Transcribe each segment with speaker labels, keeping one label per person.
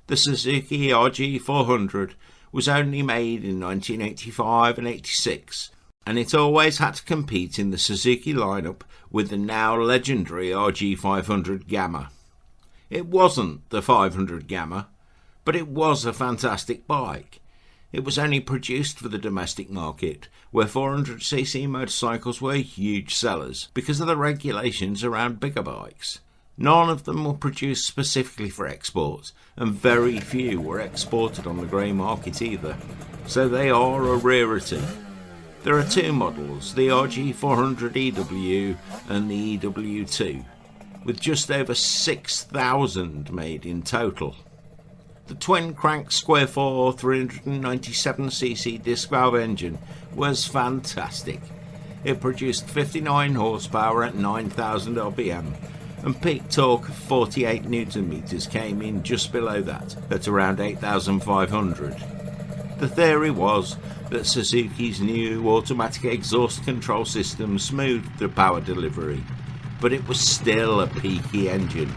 Speaker 1: The Suzuki RG400 was only made in 1985 and 86, and it always had to compete in the Suzuki lineup with the now legendary RG500 Gamma. It wasn't the 500 Gamma, but it was a fantastic bike. It was only produced for the domestic market, where 400cc motorcycles were huge sellers because of the regulations around bigger bikes. None of them were produced specifically for export, and very few were exported on the grey market either, so they are a rarity. There are two models, the RG400EW and the EW2, with just over 6,000 made in total. The twin-crank square-4 397cc disc valve engine was fantastic. It produced 59 horsepower at 9,000 rpm, and peak torque of 48 Nm came in just below that, at around 8,500. The theory was that Suzuki's new automatic exhaust control system smoothed the power delivery, but it was still a peaky engine.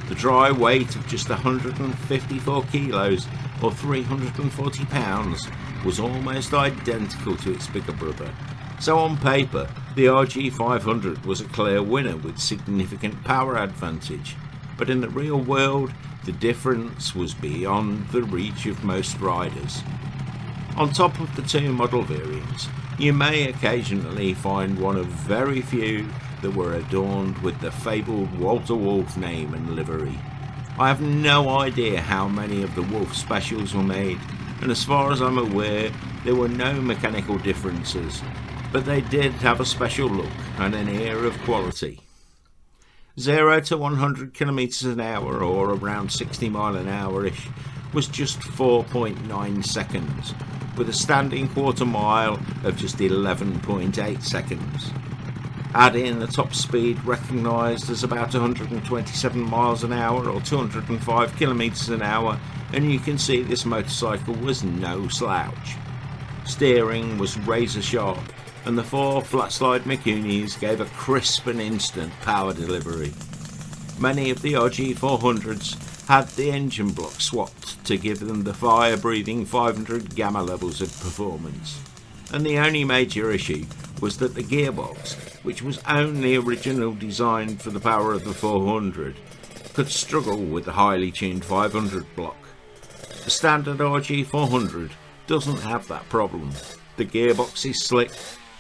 Speaker 1: The dry weight of just 154 kilos or 340 pounds was almost identical to its bigger brother. So on paper, the RG500 was a clear winner with significant power advantage, but in the real world, the difference was beyond the reach of most riders. On top of the two model variants, you may occasionally find one of very few that were adorned with the fabled Walter Wolf name and livery. I have no idea how many of the Wolf specials were made, and as far as I'm aware, there were no mechanical differences, but they did have a special look and an air of quality. 0 to 100 km an hour, or around 60 mile an hour-ish, was just 4.9 seconds, with a standing quarter mile of just 11.8 seconds. Add in the top speed recognised as about 127 miles an hour or 205 kilometres an hour, and you can see this motorcycle was no slouch. Steering was razor sharp, and the four flat slide Mikunis gave a crisp and instant power delivery. Many of the RG400s had the engine block swapped to give them the fire-breathing 500 Gamma levels of performance, and the only major issue was that the gearbox, which was only originally designed for the power of the 400, could struggle with the highly tuned 500 block. The standard RG400 doesn't have that problem. The gearbox is slick,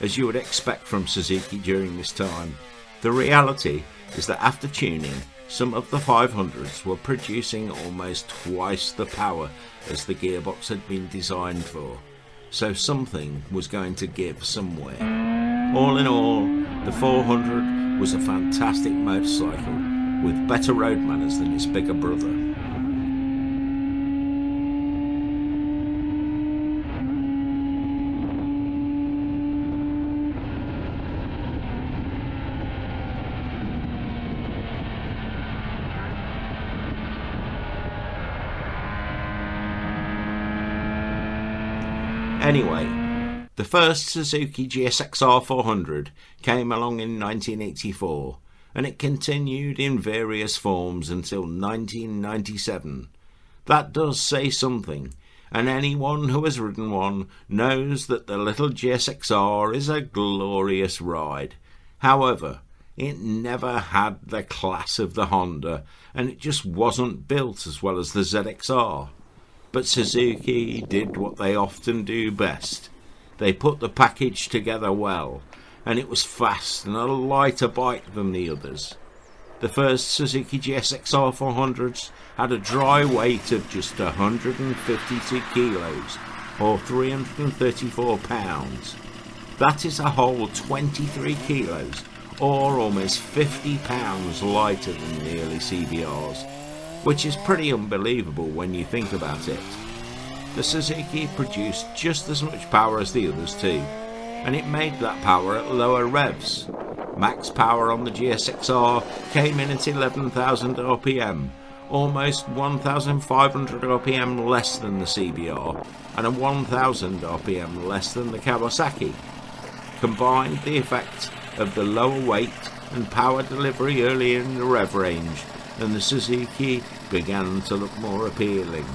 Speaker 1: as you would expect from Suzuki during this time. The reality is that after tuning, some of the 500s were producing almost twice the power as the gearbox had been designed for, so something was going to give somewhere. All in all, the 400 was a fantastic motorcycle with better road manners than its bigger brother. Anyway, the first Suzuki GSXR 400 came along in 1984, and it continued in various forms until 1997. That does say something, and anyone who has ridden one knows that the little GSXR is a glorious ride. However, it never had the class of the Honda, and it just wasn't built as well as the ZXR. But Suzuki did what they often do best. They put the package together well, and it was fast and a lighter bike than the others. The first Suzuki GSXR 400s had a dry weight of just 152 kilos, or 334 pounds. That is a whole 23 kilos, or almost 50 pounds lighter than the early CBRs, which is pretty unbelievable when you think about it. The Suzuki produced just as much power as the others too, and it made that power at lower revs. Max power on the GSXR came in at 11,000 rpm, almost 1,500 rpm less than the CBR, and a 1,000 rpm less than the Kawasaki. Combined the effect of the lower weight and power delivery early in the rev range, and the Suzuki began to look more appealing.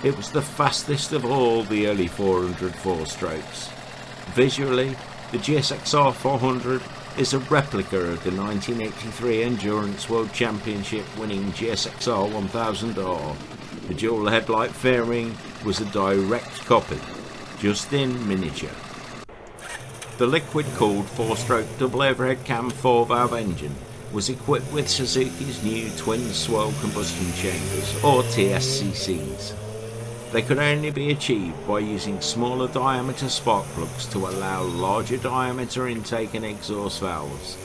Speaker 1: It was the fastest of all the early 400 four-strokes. Visually, the GSXR 400 is a replica of the 1983 Endurance World Championship winning GSXR 1000R. The dual headlight fairing was a direct copy, just in miniature. The liquid-cooled four-stroke double overhead cam 4-valve engine was equipped with Suzuki's new twin-swirl combustion chambers, or TSCCs. They could only be achieved by using smaller diameter spark plugs to allow larger diameter intake and exhaust valves.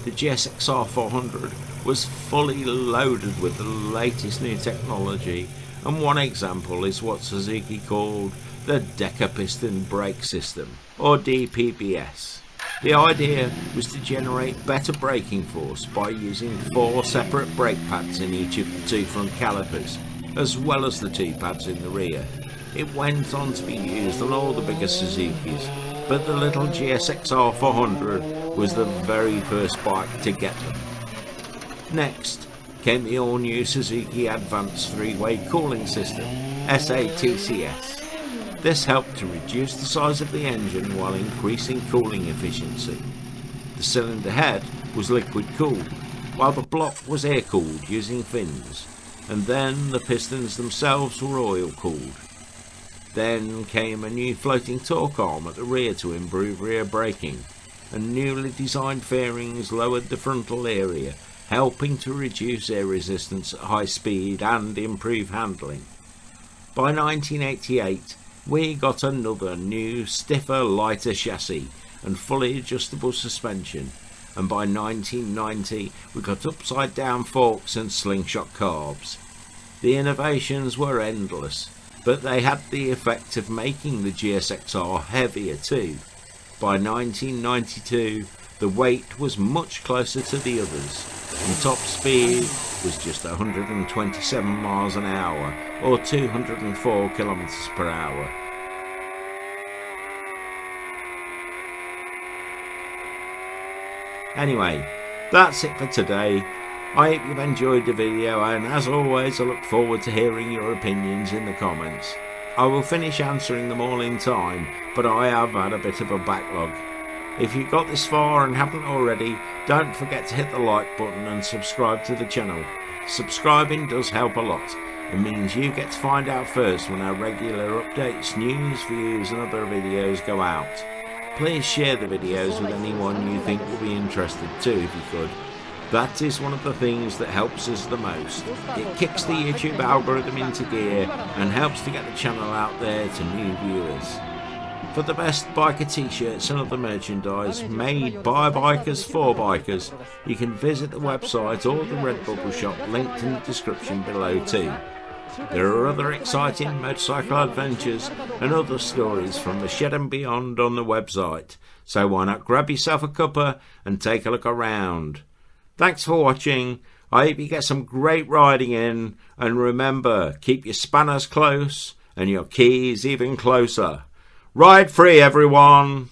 Speaker 1: The GSXR 400 was fully loaded with the latest new technology, and one example is what Suzuki called the Decker Piston Brake System, or DPBS. The idea was to generate better braking force by using 4 separate brake pads in each of the 2 front calipers, as well as the 2 pads in the rear. It went on to be used on all the bigger Suzukis, but the little GSXR 400 was the very first bike to get them. Next came the all-new Suzuki Advanced 3-Way Cooling System, SATCS. This helped to reduce the size of the engine while increasing cooling efficiency. The cylinder head was liquid-cooled, while the block was air-cooled using fins, and then the pistons themselves were oil-cooled. Then came a new floating torque arm at the rear to improve rear braking, and newly designed fairings lowered the frontal area, helping to reduce air resistance at high speed and improve handling. By 1988, we got another new, stiffer, lighter chassis and fully adjustable suspension, and by 1990 we got upside-down forks and slingshot carbs. The innovations were endless, but they had the effect of making the GSXR heavier too. By 1992 the weight was much closer to the others, and top speed was just 127 miles an hour, or 204 kilometers per hour. Anyway, that's it for today. I hope you've enjoyed the video, and as always I look forward to hearing your opinions in the comments. I will finish answering them all in time, but I have had a bit of a backlog. If you got this far and haven't already, don't forget to hit the like button and subscribe to the channel. Subscribing does help a lot. It means you get to find out first when our regular updates, news, views and other videos go out. Please share the videos with anyone you think will be interested too if you could. That is one of the things that helps us the most. It kicks the YouTube algorithm into gear and helps to get the channel out there to new viewers. For the best biker t-shirts and other merchandise made by bikers for bikers, you can visit the website or the Redbubble shop linked in the description below too. There are other exciting motorcycle adventures and other stories from the shed and beyond on the website, so why not grab yourself a cuppa and take a look around. Thanks for watching. I hope you get some great riding in, and remember, keep your spanners close and your keys even closer. Ride free, everyone!